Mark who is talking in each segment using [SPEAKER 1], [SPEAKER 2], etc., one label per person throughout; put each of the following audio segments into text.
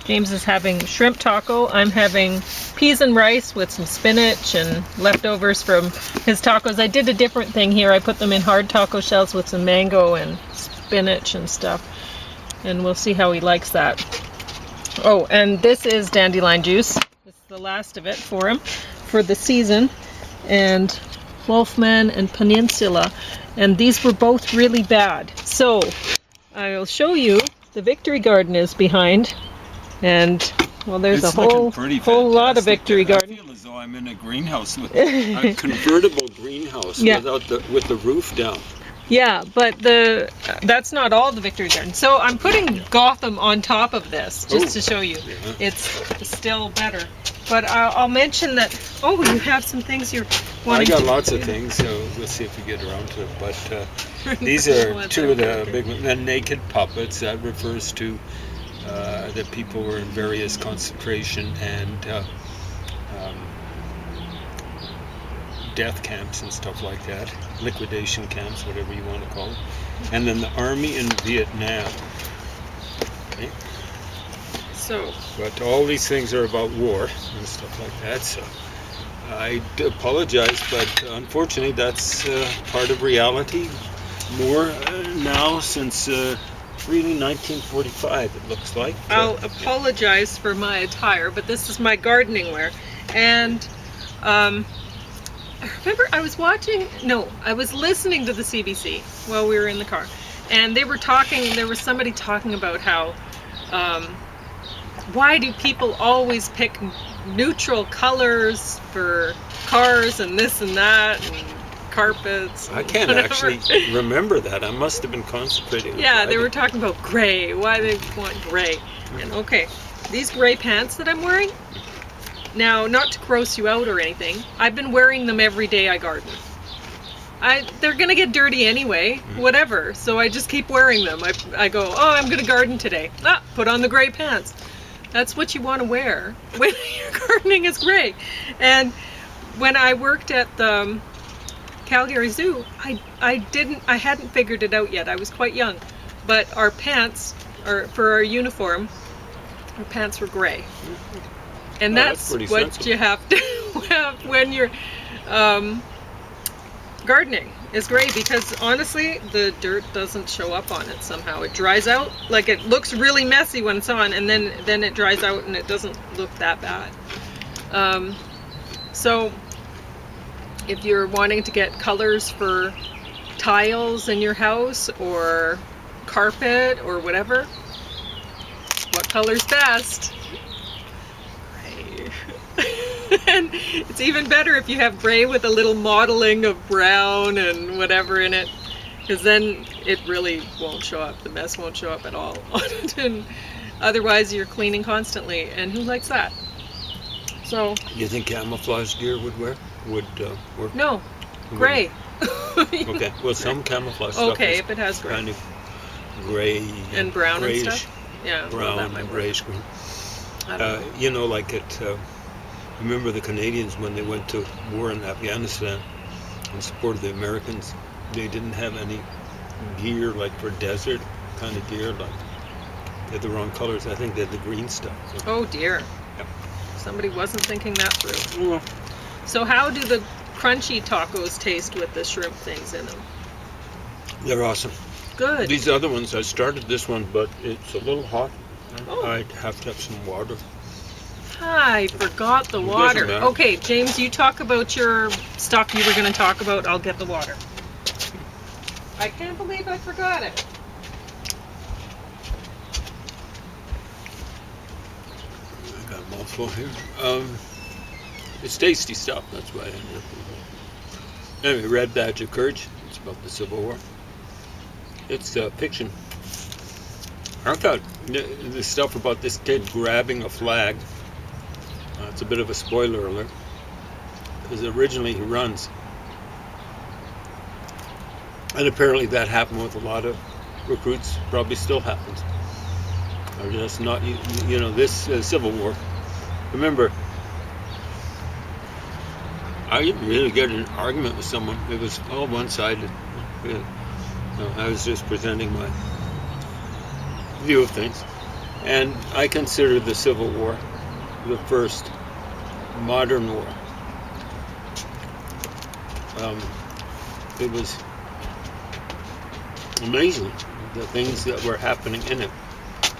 [SPEAKER 1] James is having shrimp taco. I'm having peas and rice with some spinach and leftovers from his tacos. I did a different thing here. I put them in hard taco shells with some mango and spinach and stuff. And we'll see how he likes that. Oh, and this is dandelion juice. It's the last of it for him for the season. And Wolfman and Peninsula. And these were both really bad. So I'll show you. The Victory Garden is behind. And, well, there's a whole lot of Victory Garden.
[SPEAKER 2] I feel as though I'm in a greenhouse, with a convertible greenhouse with the roof down.
[SPEAKER 1] Yeah, but that's not all the Victory Garden. So I'm putting Gotham on top of this, just to show you. Yeah. It's still better. But I'll mention that, you have some things you're wanting to do.
[SPEAKER 2] I got lots of things, so we'll see if we get around to it. But these are two of the big ones. The naked puppets, that refers to that people were in various concentration and death camps and stuff like that, liquidation camps, whatever you want to call it. And then the army in Vietnam. Okay.
[SPEAKER 1] So,
[SPEAKER 2] but all these things are about war and stuff like that. So I apologize, but unfortunately, that's part of reality. More now since really 1945, it looks like.
[SPEAKER 1] I'll apologize for my attire, but this is my gardening wear. And remember, I was listening to the CBC while we were in the car, and there was somebody talking about how, why do people always pick neutral colors for cars and this and that, and carpets?
[SPEAKER 2] I can't actually remember that. I must have been concentrating.
[SPEAKER 1] Yeah, they were talking about gray, why they want gray. And okay, these gray pants that I'm wearing, now, not to gross you out or anything, I've been wearing them every day I garden. They're gonna get dirty anyway, whatever, so I just keep wearing them. I go, I'm gonna garden today. Put on the gray pants. That's what you want to wear when your gardening is gray. And when I worked at the Calgary Zoo, I hadn't figured it out yet. I was quite young, but our pants, for our uniform, our pants were gray. And that's what sensible. You have to have when you're gardening, is gray, because honestly the dirt doesn't show up on it somehow. It dries out, like it looks really messy when it's on, and then it dries out and it doesn't look that bad. So if you're wanting to get colors for tiles in your house or carpet or whatever, what color's best? And it's even better if you have gray with a little mottling of brown and whatever in it, because then it really won't show up. The mess won't show up at all on it. And otherwise you're cleaning constantly, and who likes that? So
[SPEAKER 2] you think camouflage gear would work?
[SPEAKER 1] No, gray.
[SPEAKER 2] Okay, well, some camouflage stuff.
[SPEAKER 1] Okay, if it has gray.
[SPEAKER 2] Kind of gray
[SPEAKER 1] and brown
[SPEAKER 2] grayish,
[SPEAKER 1] and stuff. Yeah,
[SPEAKER 2] brown and grayish green. You know, like it. Remember the Canadians when they went to war in Afghanistan in support of the Americans? They didn't have any gear, like for desert kind of gear. Like they had the wrong colors. I think they had the green stuff. So.
[SPEAKER 1] Oh dear.
[SPEAKER 2] Yeah.
[SPEAKER 1] Somebody wasn't thinking that through.
[SPEAKER 2] Well,
[SPEAKER 1] so how do the crunchy tacos taste with the shrimp things in them?
[SPEAKER 2] They're awesome.
[SPEAKER 1] Good.
[SPEAKER 2] These other ones, I started this one, but it's a little hot.
[SPEAKER 1] Oh.
[SPEAKER 2] I'd have to have some water.
[SPEAKER 1] I forgot the water. Okay, James, you talk about your stuff you were going to talk about. I'll get the water. I can't believe I forgot it.
[SPEAKER 2] I got a mouthful here. It's tasty stuff. That's why I ended up with it. Anyway, Red Badge of Courage. It's about the Civil War. It's fiction. I thought the stuff about this kid grabbing a flag. It's a bit of a spoiler alert, because originally he runs, and apparently that happened with a lot of recruits. Probably still happens. Or just not, you know, this Civil War. Remember, I didn't really get in an argument with someone. It was all one-sided. I was just presenting my view of things. And I consider the Civil War the first modern war. It was amazing the things that were happening in it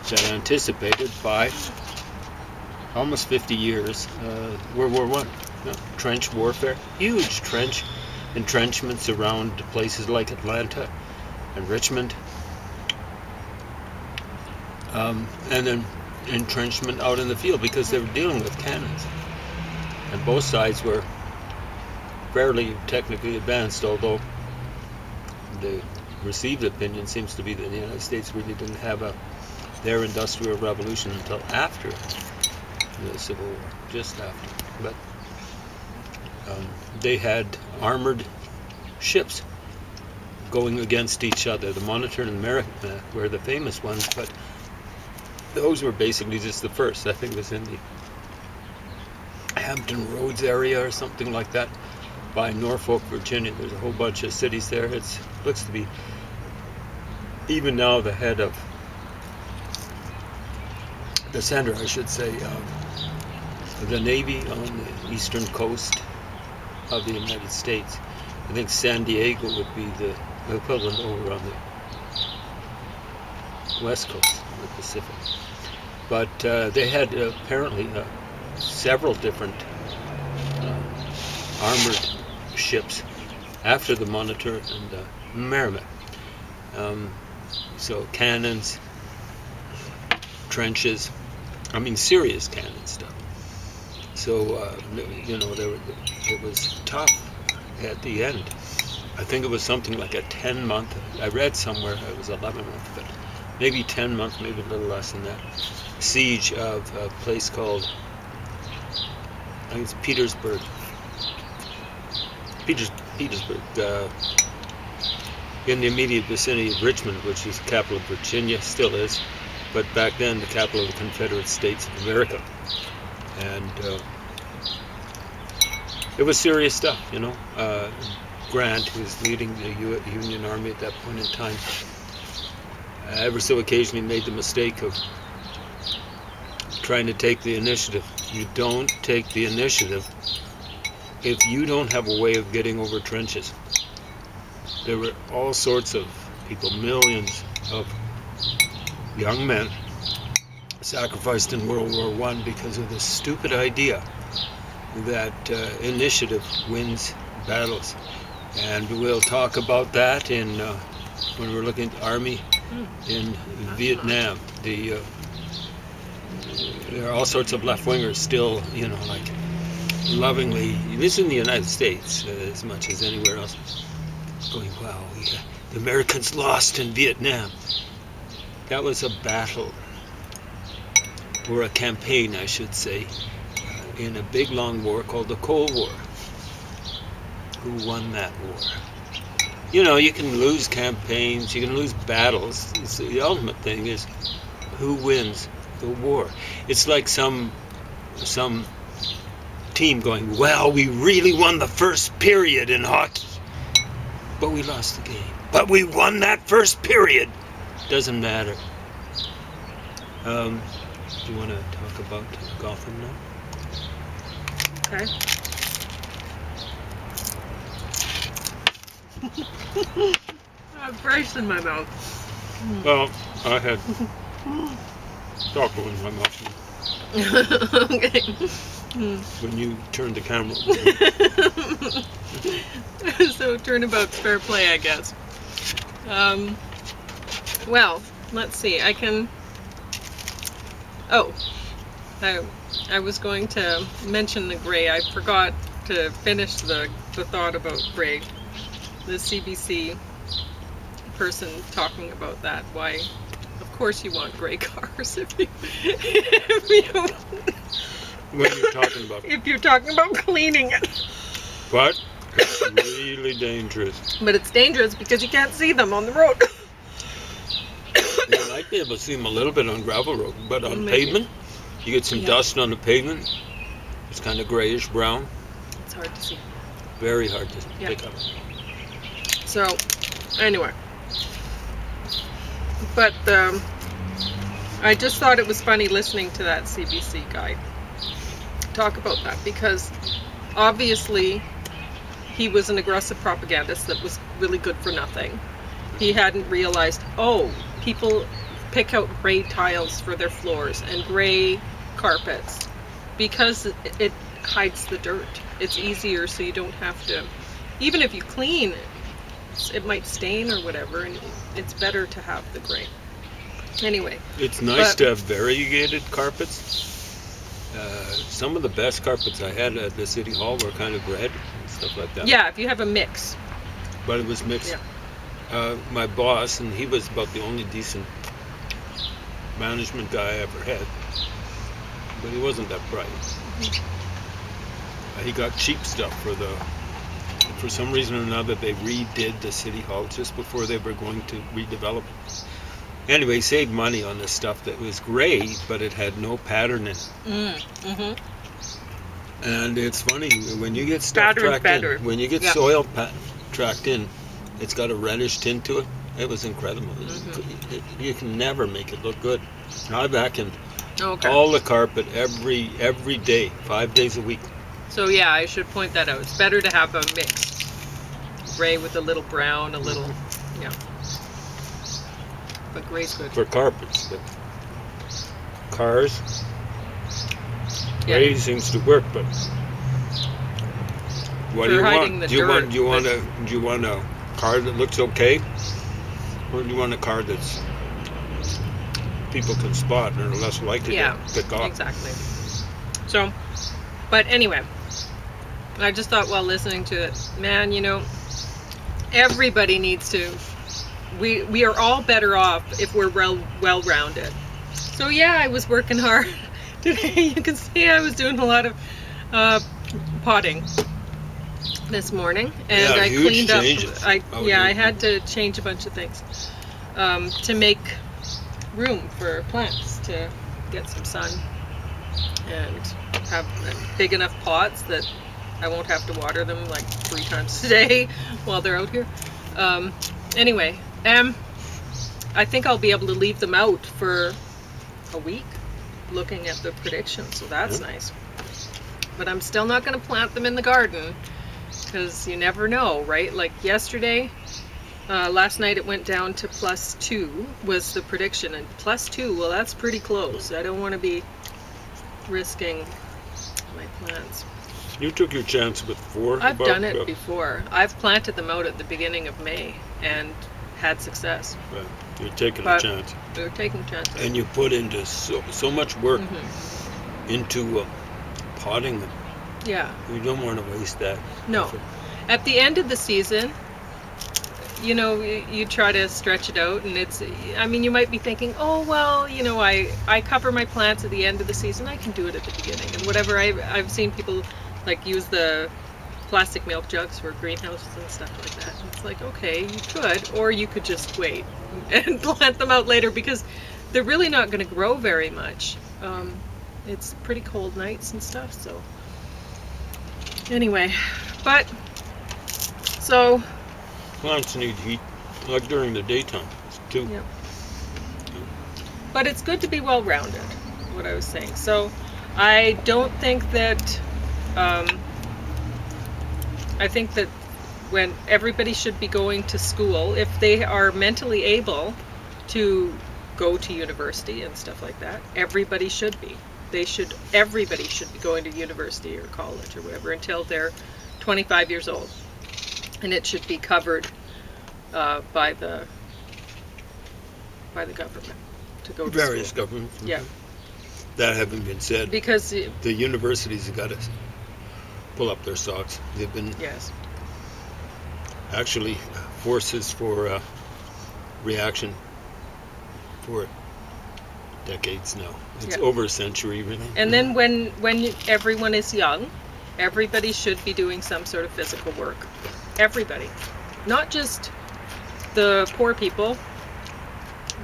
[SPEAKER 2] that anticipated by almost 50 years World War I. Trench warfare, huge trench entrenchments around places like Atlanta and Richmond, and then entrenchment out in the field because they were dealing with cannons, and both sides were fairly technically advanced, although the received opinion seems to be that the United States really didn't have their industrial revolution until after the Civil War, just after. But they had armored ships going against each other. The Monitor and Merrimack were the famous ones, but those were basically just the first. I think it was in the Hampton Roads area or something like that, by Norfolk, Virginia. There's a whole bunch of cities there. It looks to be, even now, the head of the center, I should say, the Navy on the eastern coast of the United States. I think San Diego would be the equivalent over on the west coast of the Pacific. But they had apparently several different armored ships after the Monitor and Merrimack. So cannons, trenches, I mean serious cannon stuff. So it was tough at the end. I think it was something like a 10-month. I read somewhere it was 11-month, but maybe 10 months, maybe a little less than that. Siege of a place called, I think it's Petersburg, in the immediate vicinity of Richmond, which is the capital of Virginia, still is, but back then the capital of the Confederate States of America. And it was serious stuff, Grant, who was leading the Union Army at that point in time, ever so occasionally made the mistake of trying to take the initiative. You don't take the initiative if you don't have a way of getting over trenches. There were all sorts of people, millions of young men sacrificed in World War I because of this stupid idea that initiative wins battles. And we'll talk about that when we're looking at the Army in Vietnam. There are all sorts of left-wingers still, like lovingly, this in the United States as much as anywhere else, going, wow, the Americans lost in Vietnam. That was a battle, or a campaign, I should say, in a big long war called the Cold War. Who won that war? You can lose campaigns, you can lose battles. The ultimate thing is who wins the war. It's like some team going, well, we really won the first period in hockey, but we lost the game. But we won that first period. Doesn't matter. Do you want to talk about Gotham now?
[SPEAKER 1] Okay. I have rice in my mouth.
[SPEAKER 2] Well, I had chocolate in my mouth
[SPEAKER 1] Okay.
[SPEAKER 2] when you turned the camera.
[SPEAKER 1] So turnabout's fair play, I guess. Well, let's see. I can. Oh, I was going to mention the gray. I forgot to finish the thought about gray. The CBC person talking about that. Why? Of course you want gray cars if you
[SPEAKER 2] When you're talking about
[SPEAKER 1] if you're talking about cleaning it.
[SPEAKER 2] But it's really dangerous.
[SPEAKER 1] But it's dangerous because you can't see them on the road.
[SPEAKER 2] You might be able to see them a little bit on gravel road, but on
[SPEAKER 1] Maybe.
[SPEAKER 2] pavement, you get some dust on the pavement. It's kind of grayish brown.
[SPEAKER 1] It's hard to see.
[SPEAKER 2] Very hard to pick up.
[SPEAKER 1] So, anyway. But I just thought it was funny listening to that CBC guy talk about that, because obviously he was an aggressive propagandist that was really good for nothing. He hadn't realized, oh, people pick out gray tiles for their floors and gray carpets because it hides the dirt. It's easier, so you don't have to, even if you clean, it might stain or whatever, and it's better to have the gray. Anyway.
[SPEAKER 2] It's nice to have variegated carpets. Some of the best carpets I had at the City Hall were kind of red and stuff like that.
[SPEAKER 1] Yeah, if you have a mix.
[SPEAKER 2] But it was mixed.
[SPEAKER 1] Yeah.
[SPEAKER 2] My boss, and he was about the only decent management guy I ever had, but he wasn't that bright. He got cheap stuff for some reason or another. They redid the City Hall just before they were going to redevelop it. Anyway, he saved money on this stuff that was gray, but it had no pattern in it. And it's funny, when you get stuff tracked in, when you get soil tracked in, it's got a reddish tint to it. It was incredible. You can never make it look good. I vacuumed all the carpet every day, 5 days a week.
[SPEAKER 1] So yeah, I should point that out. It's better to have a mix. Gray with a little brown, a little, But gray's good.
[SPEAKER 2] For carpets, but cars, gray seems to work, but what do you want? Do you want a car that looks okay, or do you want a car that's people can spot and are less likely to pick off?
[SPEAKER 1] Exactly. So, but anyway, I just thought while listening to it, man, everybody needs to. We are all better off if we're well-rounded. So yeah, I was working hard today. You can see I was doing a lot of potting this morning, and I cleaned up. I had to change a bunch of things to make room for plants to get some sun and have big enough pots that I won't have to water them like 3 times a day while they're out here. Anyway. I think I'll be able to leave them out for a week looking at the predictions, so that's nice. But I'm still not going to plant them in the garden because you never know, right? Like yesterday, last night it went down to +2 was the prediction, and +2, well, that's pretty close. I don't want to be risking my plants.
[SPEAKER 2] You took your chance with 4?
[SPEAKER 1] I've done it before. I've planted them out at the beginning of May and had success.
[SPEAKER 2] Well, you're taking a chance.
[SPEAKER 1] We're taking chances.
[SPEAKER 2] And you put into so much work into potting them.
[SPEAKER 1] Yeah.
[SPEAKER 2] You don't want to waste that.
[SPEAKER 1] No.
[SPEAKER 2] effort.
[SPEAKER 1] At the end of the season, you try to stretch it out, and you might be thinking, oh, well, I cover my plants at the end of the season. I can do it at the beginning. And whatever, I've seen people use the plastic milk jugs for greenhouses and stuff like that. And it's like, okay, you could, or you could just wait and plant them out later because they're really not going to grow very much. It's pretty cold nights and stuff, so anyway, so
[SPEAKER 2] plants need heat, like during the daytime too.
[SPEAKER 1] Yep. But it's good to be well-rounded, what I was saying. So I don't think that I think that when everybody should be going to school, if they are mentally able to go to university and stuff like that, everybody should be. Everybody should be going to university or college or whatever until they're 25 years old. And it should be covered by the government to go to
[SPEAKER 2] various
[SPEAKER 1] school.
[SPEAKER 2] governments.
[SPEAKER 1] Yeah.
[SPEAKER 2] That having been said,
[SPEAKER 1] because
[SPEAKER 2] the universities have got to pull up their socks. They've been actually forces for reaction for decades now. It's over a century, really.
[SPEAKER 1] And then when everyone is young, everybody should be doing some sort of physical work. Everybody. Not just the poor people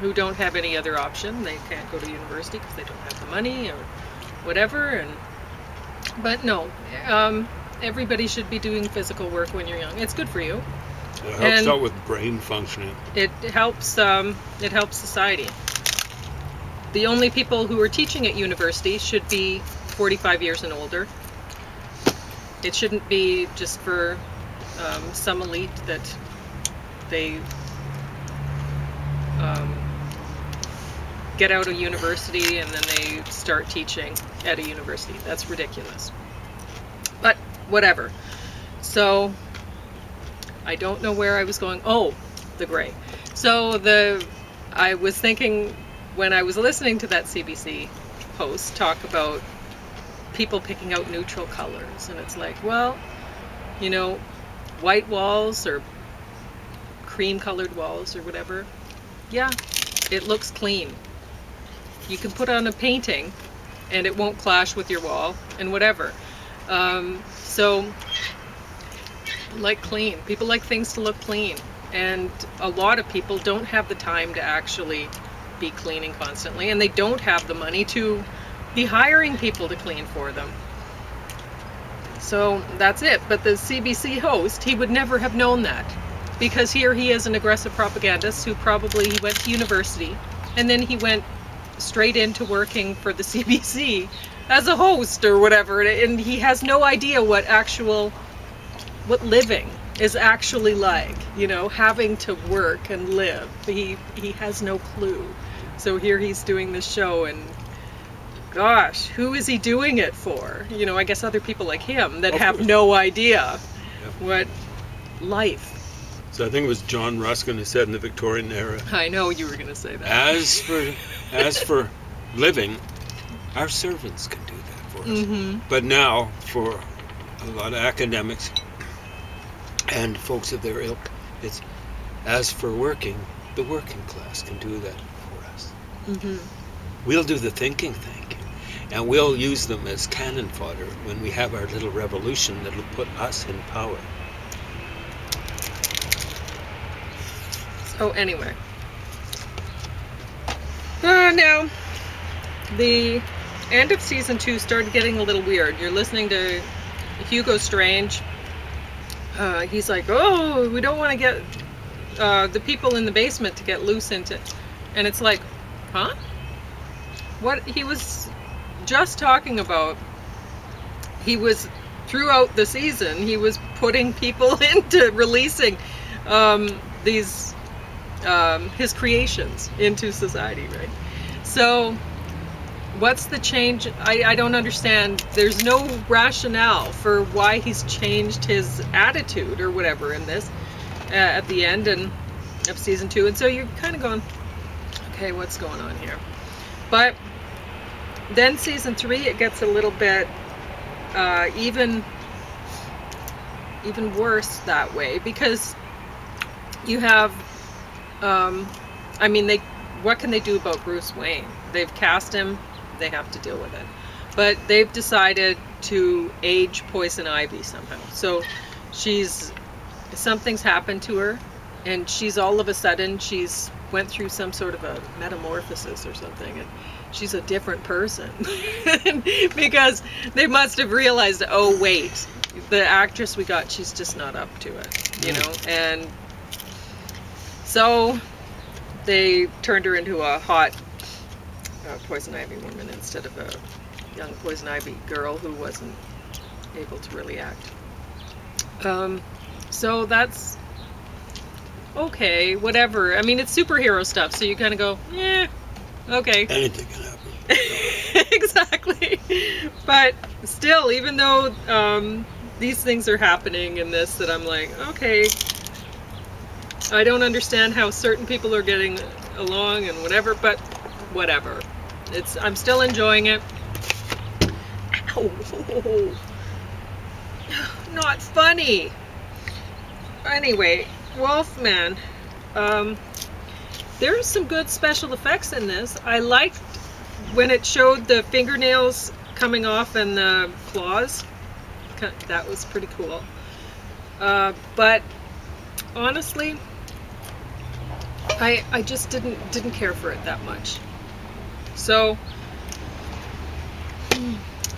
[SPEAKER 1] who don't have any other option. They can't go to university because they don't have the money or whatever. But no, everybody should be doing physical work when you're young. It's good for you.
[SPEAKER 2] It helps out with brain functioning.
[SPEAKER 1] It helps society. the only people who are teaching at university should be 45 years and older. It shouldn't be just for some elite that they get out of university and then they start teaching at a university. That's ridiculous. But whatever. So I don't know where I was going. Oh, the gray. So I was thinking when I was listening to that CBC host talk about people picking out neutral colors, and it's like, well, you know, white walls or cream colored walls or whatever, yeah, it looks clean. You can put on a painting and it won't clash with your wall and whatever. So like clean. People like things to look clean, and a lot of people don't have the time to actually be cleaning constantly, and they don't have the money to be hiring people to clean for them. So that's it. But the CBC host, he would never have known that, because here he is, an aggressive propagandist who probably he went to university and then he went straight into working for the CBC as a host or whatever, and he has no idea what living is actually like, you know, having to work and live. He has no clue. So here he's doing this show, and gosh, who is he doing it for? You know, I guess other people like him that have no idea what life.
[SPEAKER 2] So I think it was John Ruskin who said in the Victorian era,
[SPEAKER 1] I know you were going to say that.
[SPEAKER 2] As for living, our servants can do that for us.
[SPEAKER 1] Mm-hmm.
[SPEAKER 2] But now, for a lot of academics and folks of their ilk, it's as for working, the working class can do that for us.
[SPEAKER 1] Mm-hmm.
[SPEAKER 2] We'll do the thinking thing, and we'll use them as cannon fodder when we have our little revolution that'll put us in power.
[SPEAKER 1] Oh, anyway. Now, the end of season 2 started getting a little weird. You're listening to Hugo Strange. He's like, oh, we don't want to get the people in the basement to get loose into it. And it's like, huh? What he was just talking about, he was, throughout the season, he was putting people into releasing these his creations into society, right? So what's the change? I don't understand. There's no rationale for why he's changed his attitude or whatever in this at the end of season 2. And so you're kind of going, okay, what's going on here? But then season 3, it gets a little bit even worse that way, because you have what can they do about Bruce Wayne? They've cast him, they have to deal with it. But they've decided to age Poison Ivy somehow. So something's happened to her, and she's all of a sudden, she's went through some sort of a metamorphosis or something, and she's a different person. Because they must have realized, oh wait, the actress we got, she's just not up to it, you know? And so they turned her into a hot Poison Ivy woman instead of a young Poison Ivy girl who wasn't able to really act. So that's okay, whatever. I mean, it's superhero stuff, so you kind of go, yeah, okay.
[SPEAKER 2] Anything can happen.
[SPEAKER 1] Exactly. But still, even though these things are happening in this, that I'm like, okay, I don't understand how certain people are getting along and whatever, but whatever. I'm still enjoying it. Ow. Not funny. Anyway, Wolfman. There's some good special effects in this. I liked when it showed the fingernails coming off and the claws. That was pretty cool. But honestly, I just didn't care for it that much. So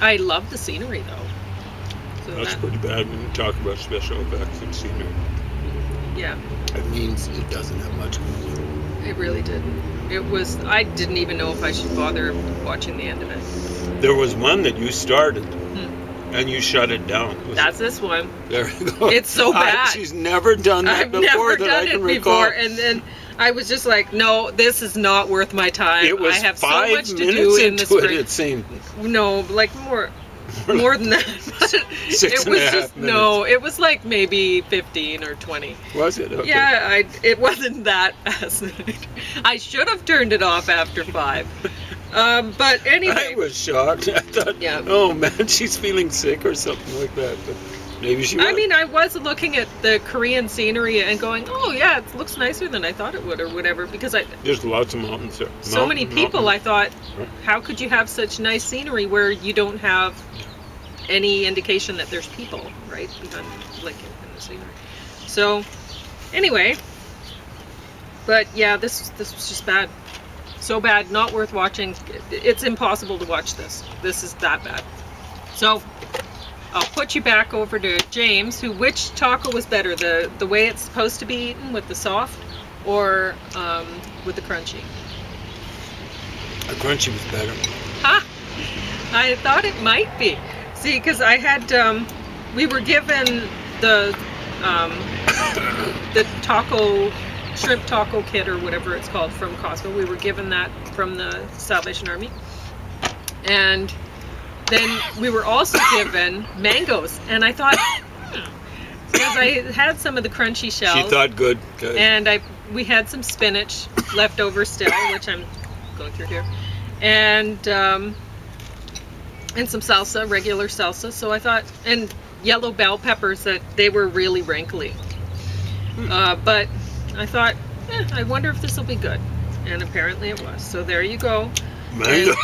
[SPEAKER 1] I love the scenery though. So
[SPEAKER 2] that's pretty bad when you talk about special effects and scenery.
[SPEAKER 1] Yeah.
[SPEAKER 2] It means it doesn't have much going on.
[SPEAKER 1] It really did. It was. I didn't even know if I should bother watching the end of it.
[SPEAKER 2] There was one that you started,
[SPEAKER 1] Hmm.
[SPEAKER 2] and you shut it down. It was-
[SPEAKER 1] That's this one.
[SPEAKER 2] There you go.
[SPEAKER 1] It's so bad.
[SPEAKER 2] She's never done that
[SPEAKER 1] I've
[SPEAKER 2] before
[SPEAKER 1] never
[SPEAKER 2] that I
[SPEAKER 1] done
[SPEAKER 2] can
[SPEAKER 1] it
[SPEAKER 2] recall.
[SPEAKER 1] before, and then I was just like, no, this is not worth my time.
[SPEAKER 2] It was
[SPEAKER 1] I have so
[SPEAKER 2] 5
[SPEAKER 1] much to
[SPEAKER 2] minutes
[SPEAKER 1] do in the
[SPEAKER 2] into it,
[SPEAKER 1] spring.
[SPEAKER 2] it seemed.
[SPEAKER 1] No, like more than that.
[SPEAKER 2] Six
[SPEAKER 1] it
[SPEAKER 2] and
[SPEAKER 1] was
[SPEAKER 2] a half
[SPEAKER 1] just no. It was like maybe 15 or 20.
[SPEAKER 2] Was it? Okay.
[SPEAKER 1] Yeah, it wasn't that fascinating. I should have turned it off after 5. But anyway.
[SPEAKER 2] I was shocked. I thought,
[SPEAKER 1] Yeah.
[SPEAKER 2] oh man, she's feeling sick or something like that. But maybe she was.
[SPEAKER 1] I mean, I was looking at the Korean scenery and going, oh yeah, it looks nicer than I thought it would or whatever, because
[SPEAKER 2] There's lots of mountains there.
[SPEAKER 1] so many people, I thought, how could you have such nice scenery where you don't have any indication that there's people right behind, like in the scenery? So anyway, but yeah, this was just bad. So bad, not worth watching. It's impossible to watch this. This is that bad. So I'll put you back over to James, which taco was better, the way it's supposed to be eaten with the soft, or with the crunchy?
[SPEAKER 2] The crunchy was better.
[SPEAKER 1] Ha! I thought it might be. See, because I had, we were given the taco, shrimp taco kit or whatever it's called from Costco. We were given that from the Salvation Army. And then we were also given mangoes. And I thought, because I had some of the crunchy shells.
[SPEAKER 2] She thought good.
[SPEAKER 1] And we had some spinach left over still, which I'm going through here. And some salsa, regular salsa. So I thought, and yellow bell peppers, that they were really wrinkly. But I thought, I wonder if this will be good. And apparently it was. So there you go.
[SPEAKER 2] Mangoes.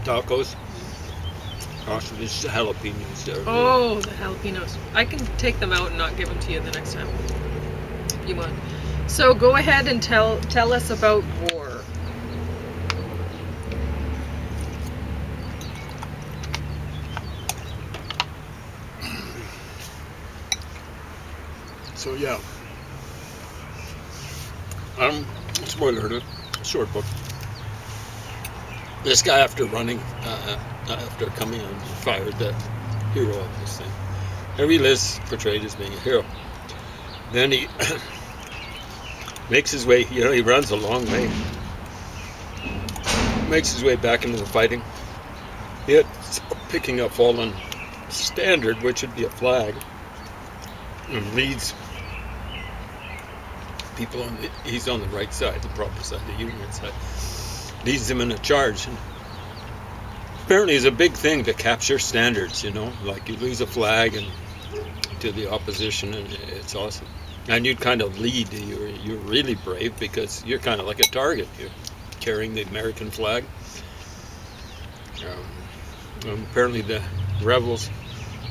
[SPEAKER 2] Tacos. Also, there's jalapenos there.
[SPEAKER 1] Oh, the jalapenos. I can take them out and not give them to you the next time you want. So go ahead and tell us about war.
[SPEAKER 2] So yeah. Spoiler alert, short book. This guy, after running, after coming on, fired the hero of this thing. Every list portrayed as being a hero. Then he makes his way, he runs a long way. Makes his way back into the fighting. Yet, picking up fallen standard, which would be a flag, and leads people he's on the right side, the proper side, the Union side, leads them in a charge. And apparently it's a big thing to capture standards, like you lose a flag and to the opposition, and it's awesome. And you'd kind of lead, you're really brave because you're kind of like a target. You're carrying the American flag. Apparently the rebels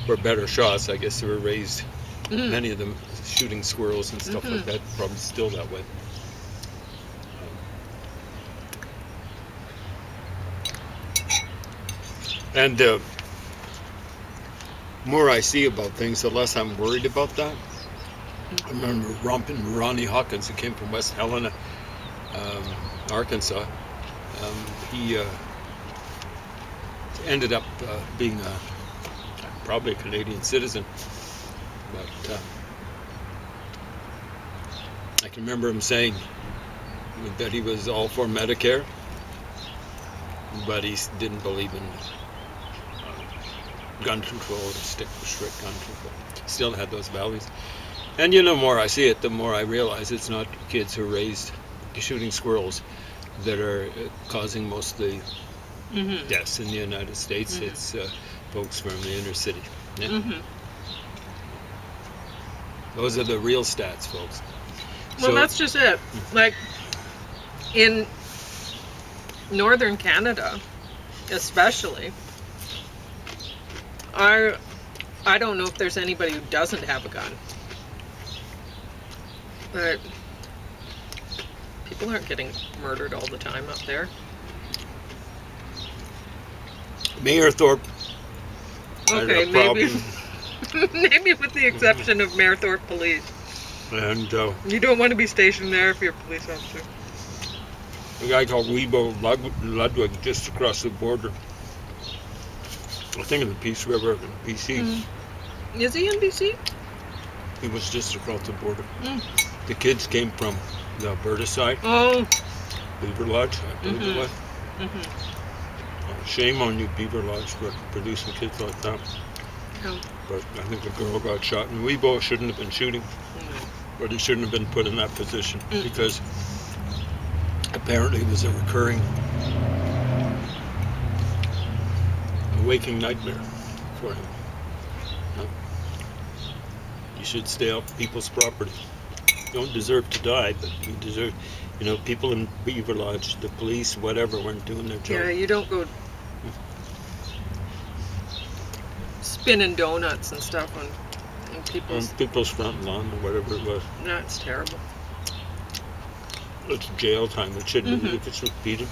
[SPEAKER 2] were better shots. I guess they were raised, many of them, shooting squirrels and stuff like that. Probably still that way. And the more I see about things, the less I'm worried about that. I remember romping Ronnie Hawkins, who came from West Helena, Arkansas. He ended up being probably a Canadian citizen. But I can remember him saying that he was all for Medicare, but he didn't believe in gun control, or strict gun control. Still had those values. And the more I see it, the more I realize it's not kids who are raised shooting squirrels that are causing most of the deaths in the United States. It's folks from the inner city. Yeah. Those are the real stats, folks.
[SPEAKER 1] Well, that's just it. Like, in northern Canada, especially, I don't know if there's anybody who doesn't have a gun. But people aren't getting murdered all the time up there.
[SPEAKER 2] Mayor Thorpe.
[SPEAKER 1] Okay, maybe. Maybe with the exception of Mayor Thorpe Police.
[SPEAKER 2] And
[SPEAKER 1] you don't want to be stationed there if you're a police officer.
[SPEAKER 2] a guy called Ludwig just across the border. I think in the Peace River in BC.
[SPEAKER 1] Is he in BC?
[SPEAKER 2] He was just across the border.
[SPEAKER 1] Mm.
[SPEAKER 2] The kids came from the Alberta side,
[SPEAKER 1] Oh.
[SPEAKER 2] Beaver Lodge, I believe it was. Shame on you, Beaver Lodge, for producing kids like that.
[SPEAKER 1] Oh.
[SPEAKER 2] But I think the girl got shot, and Weibo shouldn't have been shooting, but he shouldn't have been put in that position because apparently it was a recurring, a waking nightmare for him. No. You should stay off people's property. You don't deserve to die, but you deserve, people in Beaver Lodge, the police, whatever, weren't doing their job.
[SPEAKER 1] Yeah, you don't go spinning donuts and stuff on
[SPEAKER 2] people's front lawn or whatever it was.
[SPEAKER 1] That's terrible.
[SPEAKER 2] It's jail time. It should be if it's repeated.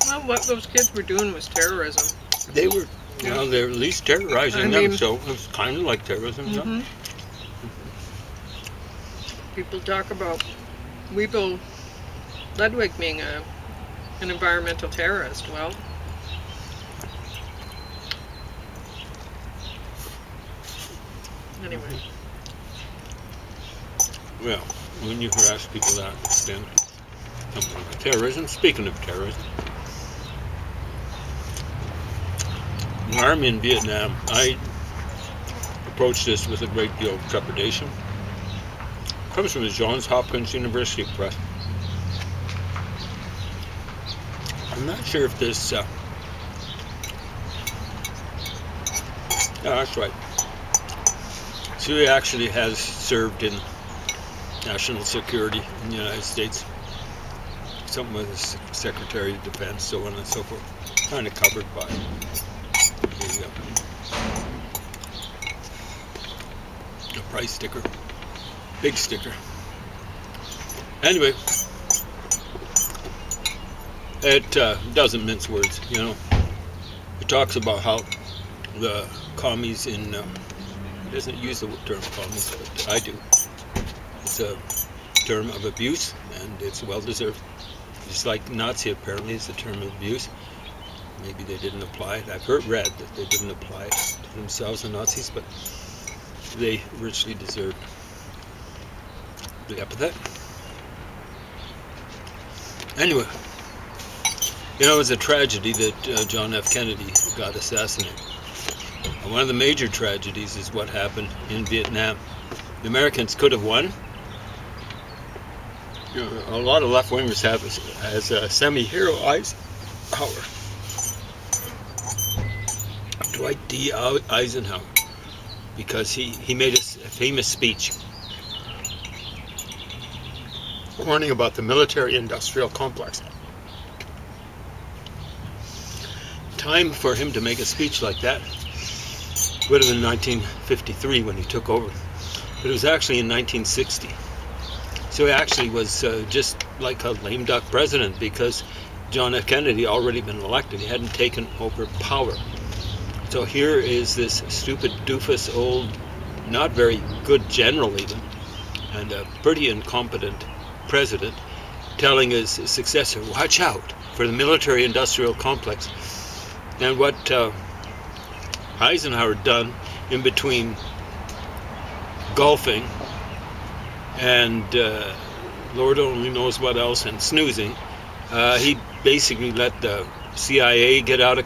[SPEAKER 1] Well, what those kids were doing was terrorism.
[SPEAKER 2] They were, they're at least terrorizing them, so it's kind of like terrorism. Yeah.
[SPEAKER 1] People talk about Weibo Ludwig being an environmental terrorist. Well, anyway.
[SPEAKER 2] Well, when you harass people to that extent, something like terrorism. Speaking of terrorism, the army in Vietnam, I approached this with a great deal of trepidation. It comes from the Johns Hopkins University Press. I'm not sure if this. That's right. She actually has served in national security in the United States. Something with the Secretary of Defense, so on and so forth. Kind of covered by a price sticker. Big sticker. Anyway, it doesn't mince words, It talks about how the commies in, it doesn't use the term commies, but I do. It's a term of abuse, and it's well-deserved. Just like Nazi apparently is a term of abuse. Maybe they didn't apply it. I've read that they didn't apply it to themselves, the Nazis, but they richly deserve the epithet. Anyway, it was a tragedy that John F. Kennedy got assassinated. And one of the major tragedies is what happened in Vietnam. The Americans could have won. A lot of left-wingers have as a semi-hero Eisenhower. Dwight D. Eisenhower, because he made a famous speech warning about the military-industrial complex. Time for him to make a speech like that would have been 1953 when he took over, but it was actually in 1960. So he actually was just like a lame duck president, because John F. Kennedy already been elected. He hadn't taken over power. So here is this stupid doofus old, not very good general even, and a pretty incompetent president telling his successor, watch out for the military-industrial complex. And what Eisenhower done in between golfing and Lord only knows what else and snoozing, he basically let the CIA get out of